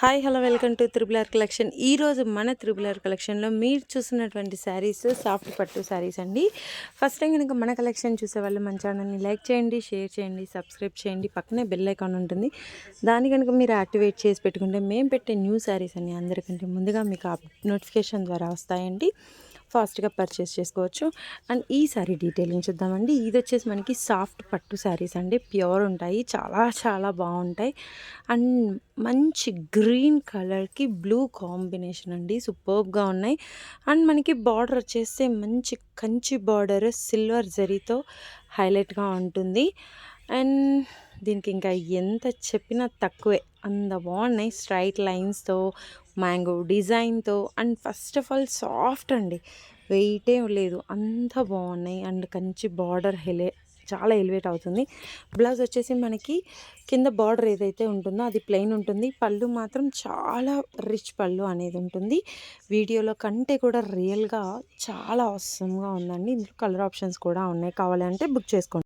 Hi hello welcome to triple R collection. ఈరోజు మన triple R కలెక్షన్లో మీరు చూస్తున్నటువంటి శారీస్ సాఫ్ట్ పట్టు శారీస్ అండి. ఫస్ట్ టైం కనుక మన కలెక్షన్ చూసేవాళ్ళు మన ఛానల్ని లైక్ చేయండి, షేర్ చేయండి, సబ్స్క్రైబ్ చేయండి. పక్కనే బెల్ ఐకాన్ ఉంటుంది, దాన్ని కనుక మీరు యాక్టివేట్ చేసి పెట్టుకుంటే మేము పెట్టే న్యూ శారీస్ అన్ని అందరికంటే ముందుగా మీకు నోటిఫికేషన్ ద్వారా వస్తాయండి. ఫాస్ట్గా పర్చేస్ చేసుకోవచ్చు. అండ్ ఈ శారీ డీటెయిలింగ్ చూద్దామండి. ఇది వచ్చేసి మనకి సాఫ్ట్ పట్టు శారీస్ అండి, ప్యూర్ ఉంటాయి, చాలా చాలా బాగుంటాయి. అండ్ మంచి గ్రీన్ కలర్కి బ్లూ కాంబినేషన్ అండి, సూపర్బ్గా ఉన్నాయి. అండ్ మనకి బార్డర్ వచ్చేస్తే మంచి కంచి బార్డర్ సిల్వర్ జరీతో హైలైట్గా ఉంటుంది. అండ్ దీనికి ఇంకా ఎంత చెప్పినా తక్కువే, అంత బాగున్నాయి. స్ట్రైట్ లైన్స్తో, మ్యాంగో డిజైన్తో, and first of all soft అండి, వెయిటే లేదు, అంత బాగున్నాయి. అండ్ కంచి బార్డర్ చాలా ఎలివేట్ అవుతుంది. బ్లౌజ్ వచ్చేసి మనకి కింద బార్డర్ ఏదైతే ఉంటుందో అది ప్లెయిన్ ఉంటుంది. పళ్ళు మాత్రం చాలా రిచ్ పళ్ళు అనేది ఉంటుంది. వీడియోలో కంటే కూడా రియల్గా చాలా అవసరంగా ఉందండి. ఇందులో కలర్ ఆప్షన్స్ కూడా ఉన్నాయి, కావాలంటే బుక్ చేసుకోండి.